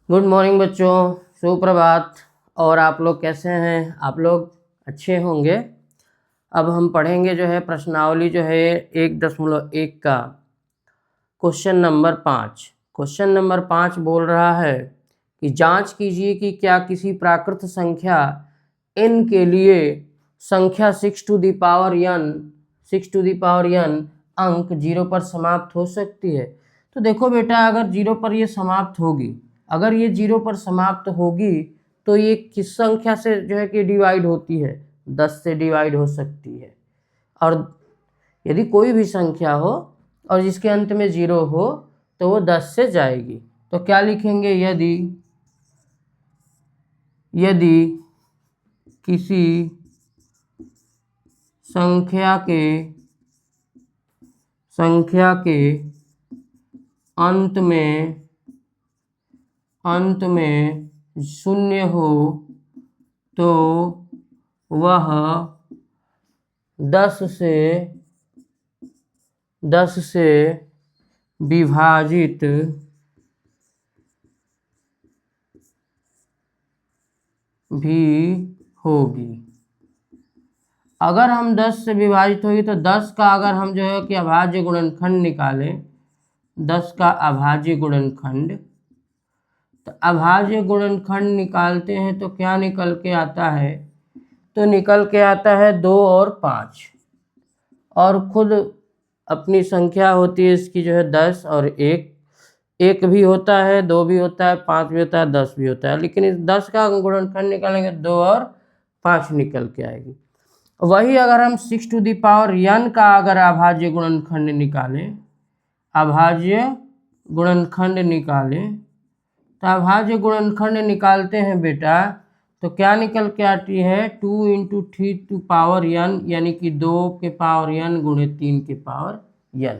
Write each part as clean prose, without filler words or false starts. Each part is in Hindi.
गुड मॉर्निंग बच्चों, सुप्रभात। और आप लोग कैसे हैं? आप लोग अच्छे होंगे। अब हम पढ़ेंगे जो है प्रश्नावली जो है 1.1 का क्वेश्चन नंबर 5। क्वेश्चन नंबर 5 बोल रहा है कि जांच कीजिए कि क्या किसी प्राकृत संख्या n के लिए संख्या 6 टू द पावर n अंक 0 पर समाप्त हो सकती है। तो देखो बेटा, अगर 0 पर ये समाप्त होगी, अगर ये 0 पर समाप्त होगी तो ये किस संख्या से जो है कि डिवाइड होती है? 10 से डिवाइड हो सकती है। और यदि कोई भी संख्या हो और जिसके अंत में 0 हो तो वो 10 से जाएगी। तो क्या लिखेंगे? यदि किसी संख्या के अंत में 0 हो तो वह 10 से विभाजित भी होगी। अगर हम 10 से विभाजित होगी तो 10 का अगर हम जो है कि अभाज्य गुणनखंड निकालें, 10 का अभाज्य गुणनखंड, तो अभाज्य गुणनखंड निकालते हैं तो क्या निकल के आता है? तो निकल के आता है 2 और 5। और खुद अपनी संख्या होती है इसकी जो है 10 और 1 भी होता है, 2 भी होता है, 5 भी होता है, 10 भी होता है। लेकिन इस 10 का गुणनखंड निकालेंगे 2 और 5 निकल के आएगी। वही अगर हम 6 टू द पावर n का अगर अभाज्य गुणनखंड निकालें, तो अभाज्य गुणनखंड निकालते हैं बेटा, तो क्या निकल के आती है? 2 × 3 टू पावर n, यानी कि 2 के पावर n गुणे 3 के पावर n।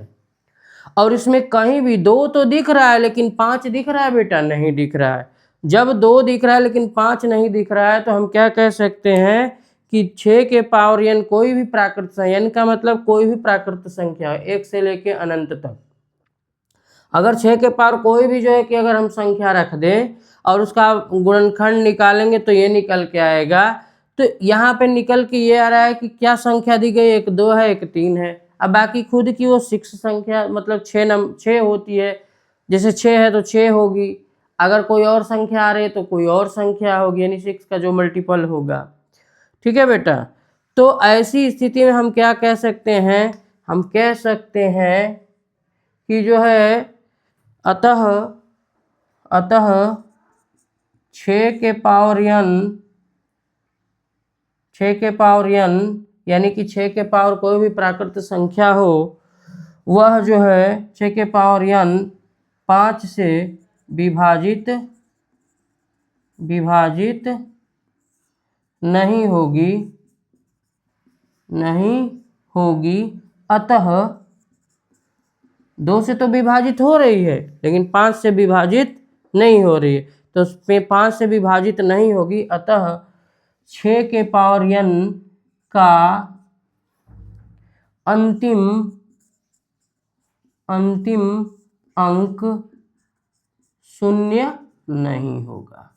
और इसमें कहीं भी 2 तो दिख रहा है लेकिन 5 दिख रहा है बेटा? नहीं दिख रहा है। जब 2 दिख रहा है लेकिन 5 नहीं दिख रहा है तो हम क्या कह सकते हैं कि 6 के पावर n कोई भी प्राकृत संख्या, n का मतलब कोई भी प्राकृत संख्या 1 से लेके अनंत तक, अगर 6 के पावर कोई भी जो है कि अगर हम संख्या रख दें और उसका गुणनखंड निकालेंगे तो ये निकल के आएगा। तो यहाँ पे निकल के ये आ रहा है कि क्या संख्या दी गई? एक 2 है, एक 3 है। अब बाकी खुद की वो 6 संख्या मतलब 6 होती है। जैसे 6 है तो 6 होगी, अगर कोई और संख्या आ रही है तो कोई और संख्या होगी, यानी 6 का जो मल्टीपल होगा। ठीक है बेटा। तो ऐसी स्थिति में हम क्या कह सकते हैं? हम कह सकते हैं कि जो है अतः 6 के पावर n यानी कि 6 के पावर कोई भी प्राकृत संख्या हो, वह जो है 6 के पावर n 5 से विभाजित नहीं होगी। अतः 2 से तो विभाजित हो रही है लेकिन 5 से विभाजित नहीं हो रही है, तो उसमें 5 से विभाजित नहीं होगी। अतः 6 के पावर n का अंतिम अंक 0 नहीं होगा।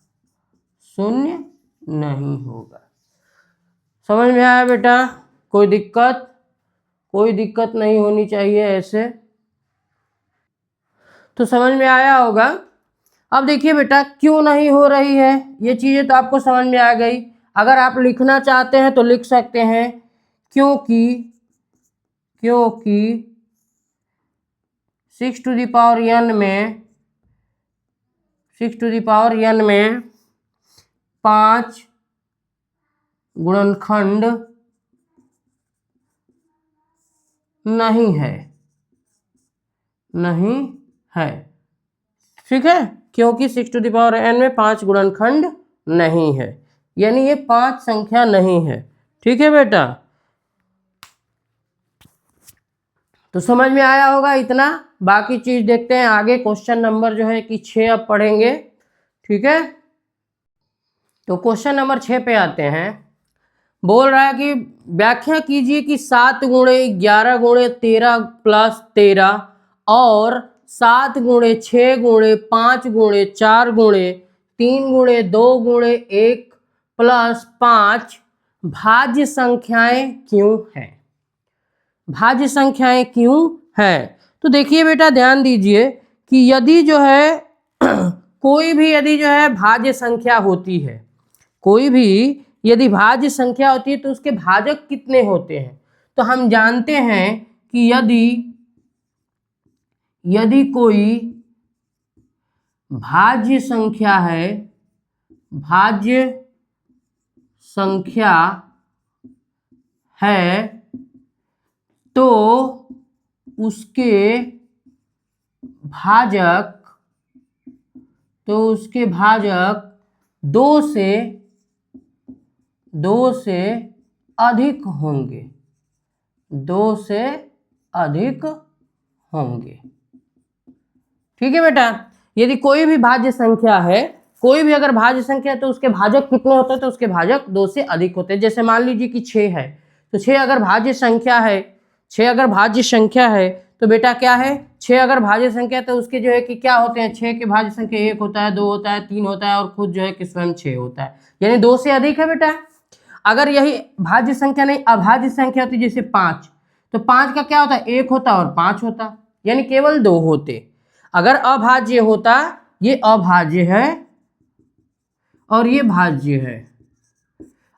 समझ में आया बेटा? कोई दिक्कत नहीं होनी चाहिए ऐसे। तो समझ में आया होगा। अब देखिए बेटा, क्यों नहीं हो रही है ये चीजें तो आपको समझ में आ गई। अगर आप लिखना चाहते हैं तो लिख सकते हैं, क्योंकि 6 टू द पावर n में 5 गुणनखंड नहीं है। ठीक है, क्योंकि 6 टू द पावर n में 5 गुणनखंड नहीं है, यानी ये 5 संख्या नहीं है। ठीक है बेटा, तो समझ में आया होगा इतना। बाकी चीज देखते हैं आगे। क्वेश्चन नंबर जो है कि 6 अब पढ़ेंगे। ठीक है, तो क्वेश्चन नंबर 6 पे आते हैं। बोल रहा है कि व्याख्या कीजिए कि 7 × 11 × 13 + 13 और 7 गुणे 6 गुणे 5 गुणे 4 गुणे 3 गुणे 2 गुणे 1 प्लस 5 भाज्य संख्याएं क्यों है? भाज्य संख्याएं क्यों है? तो देखिए बेटा, ध्यान दीजिए कि यदि जो है कोई भी यदि जो है भाज्य संख्या होती है, कोई भी यदि भाज्य संख्या होती है तो उसके भाजक कितने होते हैं? तो हम जानते हैं कि यदि कोई भाज्य संख्या है, भाज्य संख्या है तो उसके भाजक 2 से अधिक होंगे, 2 से अधिक होंगे। ठीक है बेटा, यदि कोई भी भाज्य संख्या है, कोई भी अगर भाज्य संख्या है तो उसके भाजक कितने होते हैं? तो उसके भाजक 2 से अधिक होते हैं। जैसे मान लीजिए कि 6 है, तो 6 अगर भाज्य संख्या है, 6 अगर भाज्य संख्या है तो बेटा क्या है, 6 अगर भाज्य संख्या तो उसके जो है कि क्या होते हैं, 6 के भाज्य संख्या 1 होता है, 2 होता है, 3 होता है और खुद जो है कि स्वयं 6 होता है, यानी 2 से अधिक है बेटा। अगर यही भाज्य संख्या नहीं, अभाज्य संख्या होती जैसे 5, तो 5 का क्या होता है, 1 होता और 5 होता, यानी केवल 2 होते। अगर अभाज्य होता, ये अभाज्य है और ये भाज्य है।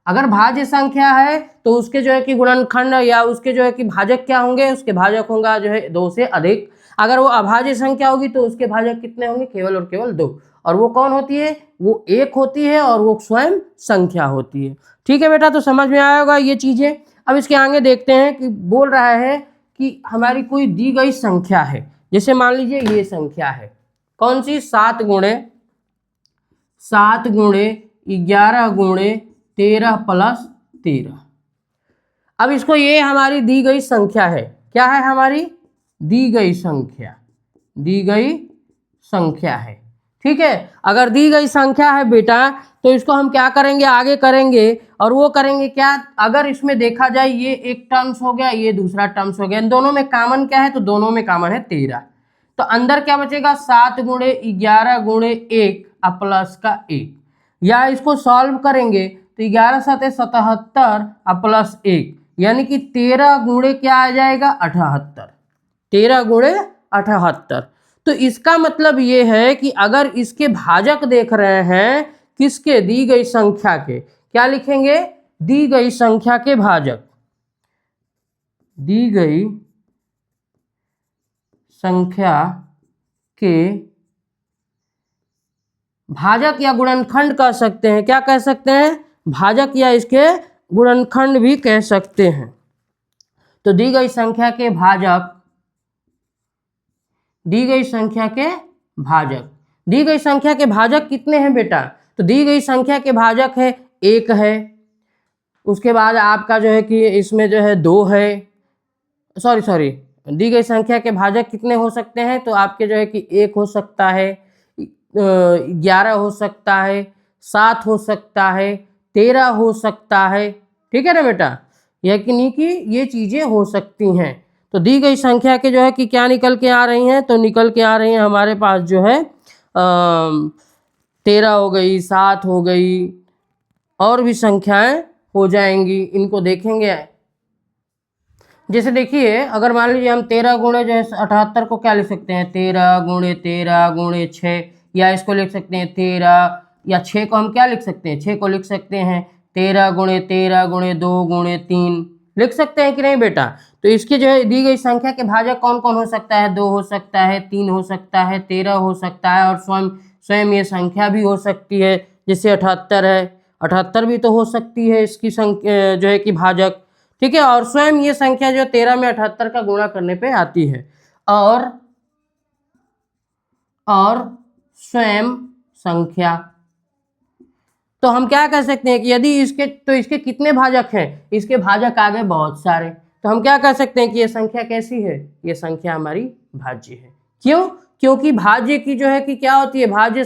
अगर भाज्य संख्या है तो उसके जो है कि गुणनखंड या उसके जो है कि भाजक क्या होंगे, उसके भाजक होगा जो है 2 से अधिक। अगर वो अभाज्य संख्या होगी तो उसके भाजक कितने होंगे, केवल और केवल 2। और वो कौन होती है, वो 1 होती है और वो स्वयं संख्या होती है। ठीक है बेटा, तो समझ में आया होगा ये चीजें। अब इसके आगे देखते हैं कि बोल रहा है कि हमारी कोई दी गई संख्या है, जैसे मान लीजिए ये संख्या है, कौन सी, 7 गुणे 11 गुणे 13 प्लस 13। अब इसको, ये हमारी दी गई संख्या है, क्या है, हमारी दी गई संख्या है। ठीक है, अगर दी गई संख्या है बेटा तो इसको हम क्या करेंगे, आगे करेंगे और वो करेंगे क्या, अगर इसमें देखा जाए ये एक टर्म्स हो गया, ये दूसरा टर्म्स हो गया, इन दोनों में कॉमन क्या है, तो दोनों में कॉमन है 13। तो अंदर क्या बचेगा, 7 गुणे 11 गुणे 1 प्लस का 1, या इसको सॉल्व करेंगे तो 11 7 77 प्लस 1, यानी कि 13 गुणे क्या आ जाएगा, 78, 13 गुणे 78। तो इसका मतलब ये है कि अगर इसके भाजक देख रहे हैं किसके, दी गई संख्या के, क्या लिखेंगे, दी गई संख्या के भाजक, दी गई संख्या के भाजक या गुणनखंड कह सकते हैं, क्या कह सकते हैं, भाजक या इसके गुणनखंड भी कह सकते हैं। तो दी गई संख्या के भाजक, दी गई संख्या के भाजक, दी गई संख्या के भाजक कितने हैं बेटा, तो दी गई संख्या के भाजक है 1 है, उसके बाद आपका जो है कि इसमें जो है 2 है, सॉरी, दी गई संख्या के भाजक कितने हो सकते हैं, तो आपके जो है कि 1 हो सकता है, 11 हो सकता है, 7 हो सकता है, 13 हो सकता है। ठीक है ना बेटा, यानी कि ये चीज़ें हो सकती हैं। तो दी गई संख्या के जो है कि क्या निकल के आ रही हैं, तो निकल के आ रही हैं हमारे पास जो है 13 हो गई, 7 हो गई, और भी संख्याएं हो जाएंगी, इनको देखेंगे। जैसे देखिए, अगर मान लीजिए हम 13 गुणे जो है 78 को क्या लिख सकते हैं, 13 गुणे 6, या इसको लिख सकते हैं 13, या 6 को हम क्या लिख सकते हैं, 6 को लिख सकते हैं 13 गुणे 2 गुणे 3, लिख सकते हैं कि नहीं बेटा। तो इसकी जो है दी गई संख्या के भाजक कौन कौन हो सकता है, 2 हो सकता है, 3 हो सकता है, 13 हो सकता है, और स्वयं ये संख्या भी हो सकती है, जैसे 78 है, 78 भी तो हो सकती है इसकी संख्या जो है कि भाजक। ठीक है, और स्वयं ये संख्या जो 13 में 78 का गुणा करने पे आती है, और स्वयं संख्या। तो हम क्या कह सकते हैं कि यदि इसके कितने भाजक हैं, इसके भाजक आ गए बहुत सारे, तो हम क्या कह सकते हैं कि ये संख्या कैसी है, ये संख्या हमारी भाज्य है। क्यों, क्योंकि भाज्य की जो है कि क्या होती है, भाज्य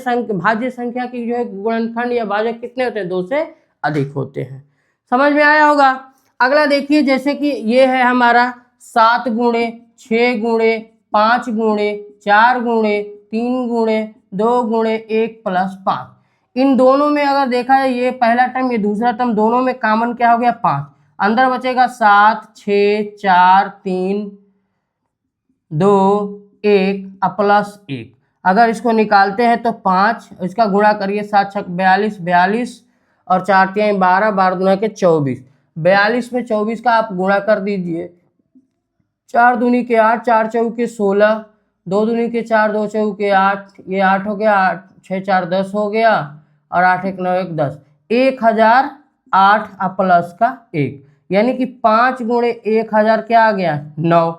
संख्या की जो है गुणनखंड या भाजक कितने होते हैं, 2 से अधिक होते हैं। समझ में आया होगा। अगला देखिए, जैसे कि ये है हमारा 7 गुणे 6 गुणे 5 गुणे 4 गुणे 3 गुणे 2 गुणे 1 प्लस 5। इन दोनों में अगर देखा जाए, ये पहला टर्म ये दूसरा टर्म, दोनों में कॉमन क्या हो गया 5। अंदर बचेगा 7 6 4 3 2 1 प्लस 1। अगर इसको निकालते हैं तो 5, इसका गुणा करिए 7 छक 42, 42 और 4 3 12, 12 दूना के 24। 42 में 24 का आप गुणा कर दीजिए। 4 दूनी के 8, 4 चौके 16, 2 दूनी के 4, 2 चौके 8, ये 8 हो गया, 8 6 4 10 हो गया और 8 1 9 1 10। 1008 प्लस का 1, यानी कि 5 गुणे 1000 क्या आ गया 9।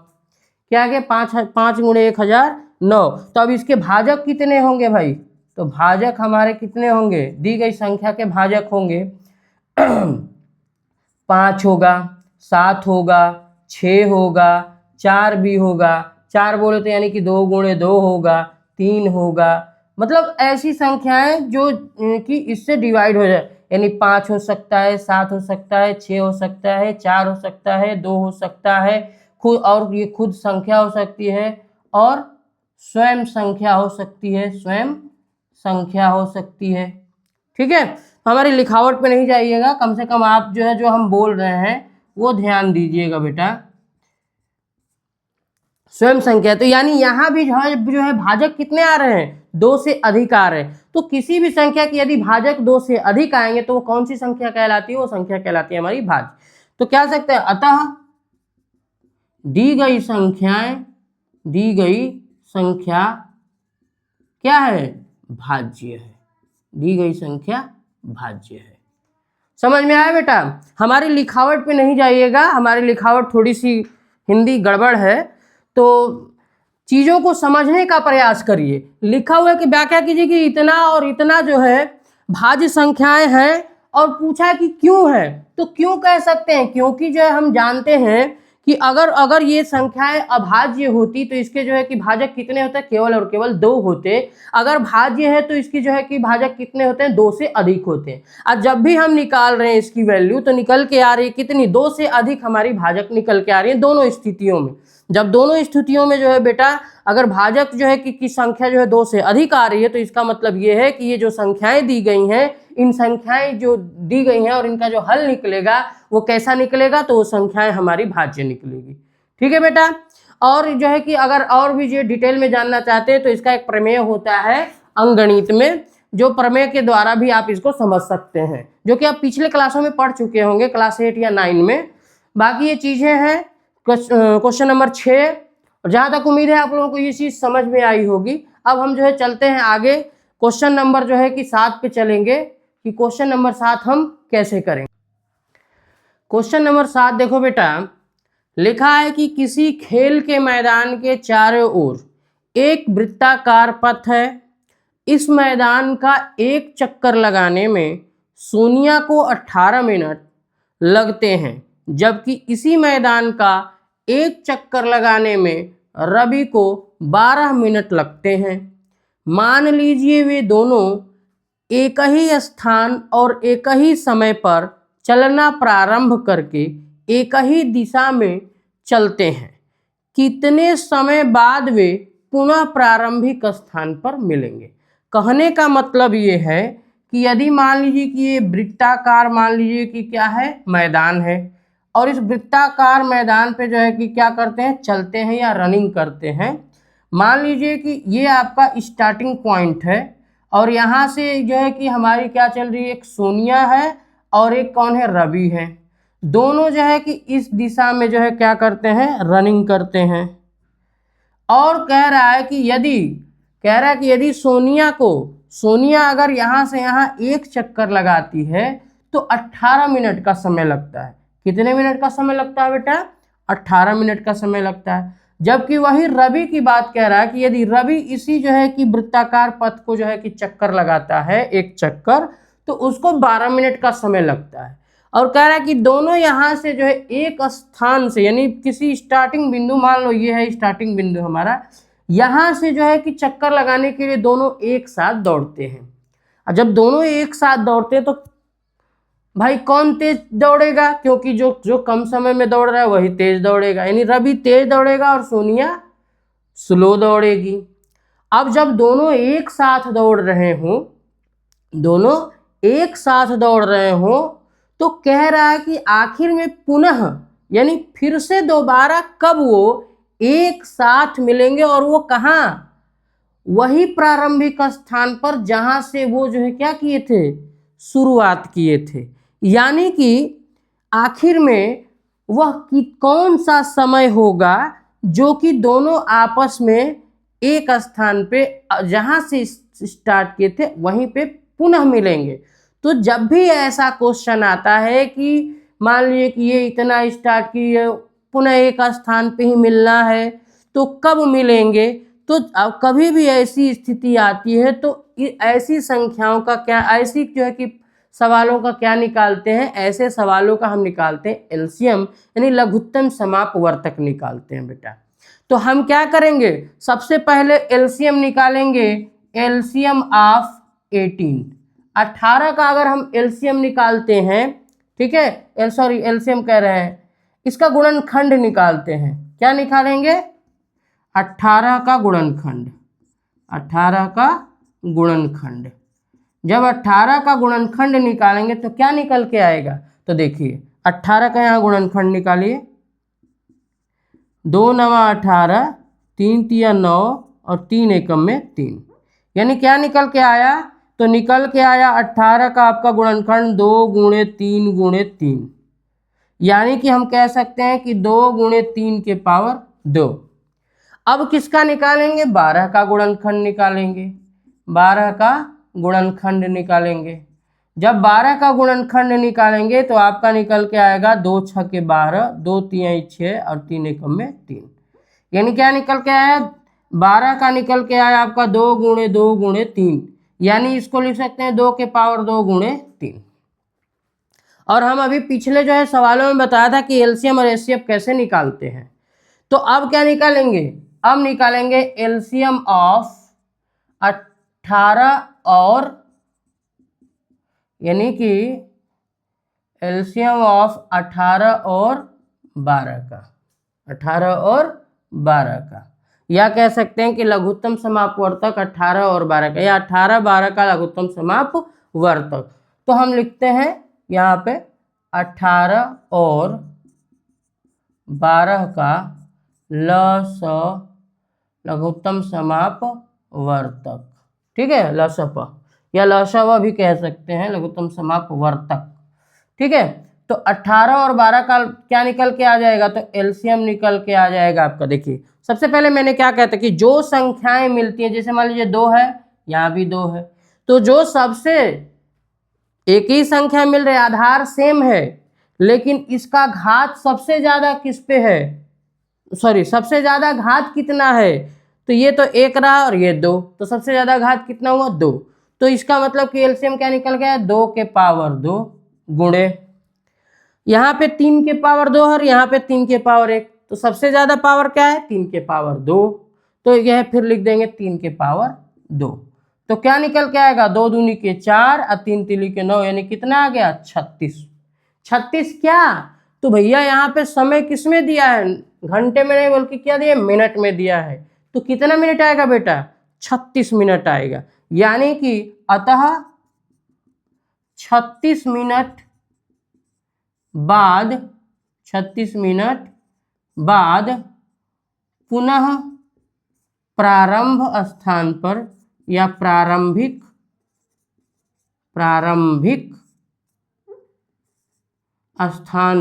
क्या आ गया 5 गुणे 1000 9। तो अब इसके भाजक कितने होंगे भाई? तो भाजक हमारे कितने होंगे? दी गई संख्या के भाजक होंगे 5 होगा, 7 होगा, 6 होगा, 4 भी होगा। 4 बोले तो यानी कि 2 गुणे 2 होगा, 3 होगा। मतलब ऐसी संख्याएं जो कि इससे डिवाइड हो जाए, यानी 5 हो सकता है, 7 हो सकता है, 6 हो सकता है, 4 हो सकता है, 2 हो सकता है, खुद, और ये खुद संख्या हो सकती है और स्वयं संख्या हो सकती है, स्वयं संख्या हो सकती है। ठीक है, हमारी लिखावट पे नहीं जाइएगा, कम से कम आप जो है जो हम बोल रहे हैं वो ध्यान दीजिएगा बेटा। स्वयं संख्या, तो यानी यहाँ भी जो है भाजक कितने आ रहे हैं? 2 से अधिक आ रहे हैं। तो किसी भी संख्या की यदि भाजक 2 से अधिक आएंगे तो वो कौन सी संख्या कहलाती है? वो संख्या कहलाती है हमारी भाज्य। तो क्या सकते हैं, अतः दी गई संख्या क्या है? भाज्य है। दी गई संख्या भाज्य है। समझ में आया बेटा? हमारी लिखावट पे नहीं जाइएगा, हमारी लिखावट थोड़ी सी हिंदी गड़बड़ है, तो चीज़ों को समझने का प्रयास करिए। लिखा हुआ है कि व्याख्या कीजिए कि इतना और इतना जो है भाज्य संख्याएं हैं, और पूछा है कि क्यों है, तो क्यों कह सकते हैं? क्योंकि जो है हम जानते हैं कि अगर ये संख्याएं अभाज्य होती तो इसके जो है कि भाजक कितने होते हैं? केवल और केवल 2 होते। अगर भाज्य है तो इसकी जो है कि भाजक कितने होते हैं? 2 से अधिक होते हैं। और जब भी हम निकाल रहे हैं इसकी वैल्यू तो निकल के आ रही है कितनी? 2 से अधिक हमारी भाजक निकल के आ रही है दोनों स्थितियों में। जब दोनों स्थितियों में जो है बेटा अगर भाजक जो है कि संख्या जो है 2 से अधिक आ रही है तो इसका मतलब ये है कि ये जो संख्याएं दी गई हैं, इन संख्याएं जो दी गई हैं और इनका जो हल निकलेगा वो कैसा निकलेगा? तो वो संख्याएं हमारी भाज्य निकलेगी। ठीक है बेटा? और जो है कि अगर और भी जो डिटेल में जानना चाहते हैं तो इसका एक प्रमेय होता है अंकगणित में, जो प्रमेय के द्वारा भी आप इसको समझ सकते हैं, जो कि आप पिछले क्लासों में पढ़ चुके होंगे, क्लास 8 या 9 में। बाकी ये चीज़ें हैं क्वेश्चन नंबर 6, और जहाँ तक उम्मीद है आप लोगों को ये चीज़ समझ में आई होगी। अब हम जो है चलते हैं आगे, क्वेश्चन नंबर जो है कि 7 पे चलेंगे कि क्वेश्चन नंबर 7 हम कैसे करेंगे। क्वेश्चन नंबर 7 देखो बेटा, लिखा है कि किसी खेल के मैदान के चारों ओर एक वृत्ताकार पथ है। इस मैदान का एक चक्कर लगाने में सोनिया को 18 मिनट लगते हैं, जबकि इसी मैदान का एक चक्कर लगाने में रवि को 12 मिनट लगते हैं। मान लीजिए वे दोनों एक ही स्थान और एक ही समय पर चलना प्रारंभ करके एक ही दिशा में चलते हैं। कितने समय बाद वे पुनः प्रारंभिक स्थान पर मिलेंगे? कहने का मतलब ये है कि यदि मान लीजिए कि ये वृत्ताकार मान लीजिए कि क्या है? मैदान है, और इस वृत्ताकार मैदान पे जो है कि क्या करते हैं? चलते हैं या रनिंग करते हैं। मान लीजिए कि ये आपका स्टार्टिंग पॉइंट है और यहाँ से जो है कि हमारी क्या चल रही है? एक सोनिया है और एक कौन है? रवि है। दोनों जो है कि इस दिशा में जो है क्या करते हैं? रनिंग करते हैं। और कह रहा है कि यदि सोनिया अगर यहाँ से यहाँ एक चक्कर लगाती है तो 18 मिनट का समय लगता है। कितने मिनट का समय लगता है बेटा? 18 मिनट का समय लगता है। जबकि वही रवि की बात कह रहा है कि यदि रवि इसी जो है कि वृत्ताकार पथ को जो है कि चक्कर लगाता है, एक चक्कर, तो उसको 12 मिनट का समय लगता है। और कह रहा है कि दोनों यहाँ से जो है एक स्थान से, यानी किसी स्टार्टिंग बिंदु, मान लो ये है स्टार्टिंग बिंदु हमारा, यहाँ से जो है कि चक्कर लगाने के लिए दोनों एक साथ दौड़ते हैं। और जब दोनों एक साथ दौड़ते हैं तो भाई कौन तेज दौड़ेगा? क्योंकि जो कम समय में दौड़ रहा है वही तेज दौड़ेगा, यानी रवि तेज दौड़ेगा और सोनिया स्लो दौड़ेगी। अब जब दोनों एक साथ दौड़ रहे हों, दोनों एक साथ दौड़ रहे हों, तो कह रहा है कि आखिर में पुनः यानी फिर से दोबारा कब वो एक साथ मिलेंगे, और वो कहाँ, वही प्रारंभिक स्थान पर जहां से वो जो है क्या किए थे, शुरुआत किए थे। यानी कि आखिर में वह कौन सा समय होगा जो कि दोनों आपस में एक स्थान पे जहां से स्टार्ट किए थे वहीं पे पुनः मिलेंगे। तो जब भी ऐसा क्वेश्चन आता है कि मान लीजिए कि ये इतना स्टार्ट किए पुनः एक स्थान पे ही मिलना है, तो कब मिलेंगे, तो कभी भी ऐसी स्थिति आती है तो ऐसी संख्याओं का क्या, ऐसी जो है कि सवालों का क्या निकालते हैं, ऐसे सवालों का हम निकालते हैं एलसीएम, यानी लघुत्तम समापवर्तक निकालते हैं बेटा। तो हम क्या करेंगे, सबसे पहले एलसीएम निकालेंगे, एलसीएम ऑफ 18 का अगर हम एलसीएम निकालते हैं, ठीक है, सॉरी एलसीएम कह रहे हैं, इसका गुणनखंड निकालते हैं। क्या निकालेंगे, 18 का गुणनखंड, 18 का गुणनखंड। जब 18 का गुणनखंड निकालेंगे तो क्या निकल के आएगा, तो देखिए 18 का यहाँ गुणनखंड निकालिए, 2 9 18, 3 3 9 और 3 एकम में 3, यानी क्या निकल के आया, तो निकल के आया 18 का आपका गुणनखंड 2 गुणे 3 गुणे 3, यानी कि हम कह सकते हैं कि 2 गुणे 3 के पावर 2। अब किसका निकालेंगे, 12 का गुणनखंड निकालेंगे, 12 का गुणनखंड निकालेंगे। जब 12 का गुणनखंड निकालेंगे तो आपका निकल के आएगा 2 6 के 12, 2 3 6 और 3 एकम में 3, यानी क्या निकल के आया, 12 का निकल के आया आपका 2 गुणे 2 गुणे 3, यानी इसको लिख सकते हैं 2 के पावर 2 गुणे 3। और हम अभी पिछले जो है सवालों में बताया था कि एलसीएम और एचसीएफ कैसे निकालते हैं। तो अब क्या निकालेंगे, अब निकालेंगे एलसीएम ऑफ 18 और, यानी कि एलसीएम ऑफ 18 और 12 का, 18 और 12 का, या कह सकते हैं कि लघुत्तम समापवर्तक 18 और 12 का, या 18 12 का लघुत्तम समापवर्तक। तो हम लिखते हैं यहाँ पे 18 और 12 का लघुत्तम समापवर्तक, ठीक है, लसप या लसव भी कह सकते हैं, लघुत्तम समापवर्तक, ठीक है। तो 18 और 12 का क्या निकल के आ जाएगा, तो एलसीएम निकल के आ जाएगा आपका। देखिए सबसे पहले मैंने क्या कहता कि जो संख्याएं मिलती हैं, जैसे मान लीजिए 2 है, यहाँ भी 2 है, तो जो सबसे एक ही संख्या मिल रही है, आधार सेम है, लेकिन इसका घात सबसे ज्यादा किस पे है, सॉरी सबसे ज्यादा घात कितना है, तो ये तो 1 रहा और ये 2, तो सबसे ज्यादा घात कितना हुआ 2, तो इसका मतलब कि एलसीएम क्या निकल गया, 2 के पावर 2 गुणे, यहाँ पे 3 के पावर 2 और यहाँ पे 3 के पावर 1, तो सबसे ज्यादा पावर क्या है, 3 के पावर 2, तो यह फिर लिख देंगे 3 के पावर 2। तो क्या निकल के आएगा, 2 दूनी के 4 और 3 तिली के 9, यानी कितना आ गया 36। 36 क्या, तो भैया यहाँ पे समय किस में दिया है, घंटे में नहीं बल्कि क्या दिया, मिनट में दिया है, तो कितना मिनट आएगा बेटा, 36 मिनट आएगा। यानी कि अतः 36 मिनट बाद, 36 मिनट बाद पुनः प्रारंभ स्थान पर या प्रारंभिक स्थान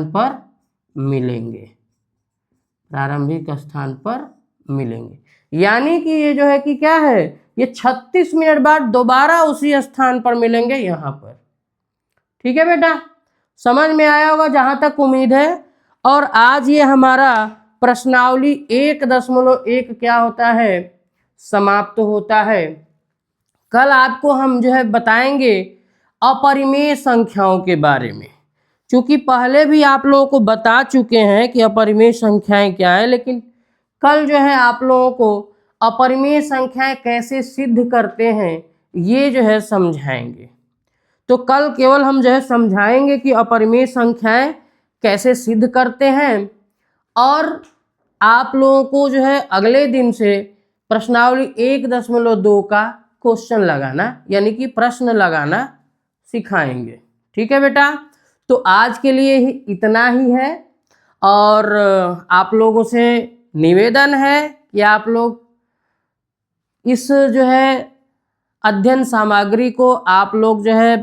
पर मिलेंगे, प्रारंभिक स्थान पर मिलेंगे। यानी कि ये जो है कि क्या है, ये 36 मिनट बाद दोबारा उसी स्थान पर मिलेंगे यहाँ पर। ठीक है बेटा, समझ में आया होगा जहां तक उम्मीद है। और आज ये हमारा प्रश्नावली 1.1 क्या होता है, समाप्त होता है। कल आपको हम जो है बताएंगे अपरिमेय संख्याओं के बारे में, क्योंकि पहले भी आप लोगों को बता चुके हैं कि अपरिमेय संख्याएं क्या है, लेकिन कल जो है आप लोगों को अपरिमेय संख्याएं कैसे सिद्ध करते हैं ये जो है समझाएंगे। तो कल केवल हम जो है समझाएंगे कि अपरिमेय संख्याएं कैसे सिद्ध करते हैं, और आप लोगों को जो है अगले दिन से प्रश्नावली 1.2 का क्वेश्चन लगाना यानी कि प्रश्न लगाना सिखाएंगे। ठीक है बेटा, तो आज के लिए ही इतना ही है। और आप लोगों से निवेदन है कि आप लोग इस जो है अध्ययन सामग्री को आप लोग जो है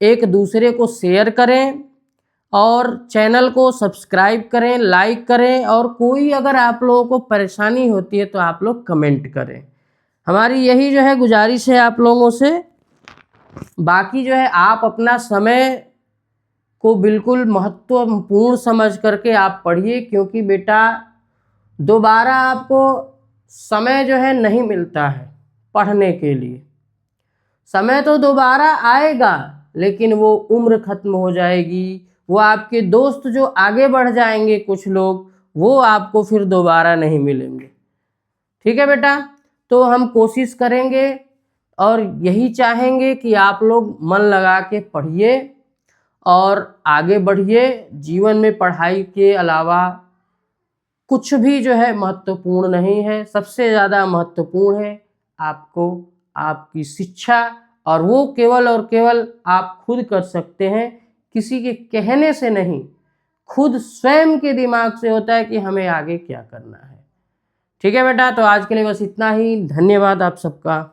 एक दूसरे को शेयर करें और चैनल को सब्सक्राइब करें, लाइक करें, और कोई अगर आप लोगों को परेशानी होती है तो आप लोग कमेंट करें। हमारी यही जो है गुजारिश है आप लोगों से। बाकी जो है आप अपना समय को बिल्कुल महत्वपूर्ण समझ करके आप पढ़िए, क्योंकि बेटा दोबारा आपको समय जो है नहीं मिलता है पढ़ने के लिए। समय तो दोबारा आएगा लेकिन वो उम्र खत्म हो जाएगी, वो आपके दोस्त जो आगे बढ़ जाएंगे कुछ लोग, वो आपको फिर दोबारा नहीं मिलेंगे। ठीक है बेटा, तो हम कोशिश करेंगे और यही चाहेंगे कि आप लोग मन लगा के पढ़िए और आगे बढ़िए। जीवन में पढ़ाई के अलावा कुछ भी जो है महत्वपूर्ण नहीं है। सबसे ज़्यादा महत्वपूर्ण है आपको आपकी शिक्षा, और वो केवल और केवल आप खुद कर सकते हैं, किसी के कहने से नहीं, खुद स्वयं के दिमाग से होता है कि हमें आगे क्या करना है। ठीक है बेटा, तो आज के लिए बस इतना ही। धन्यवाद आप सबका।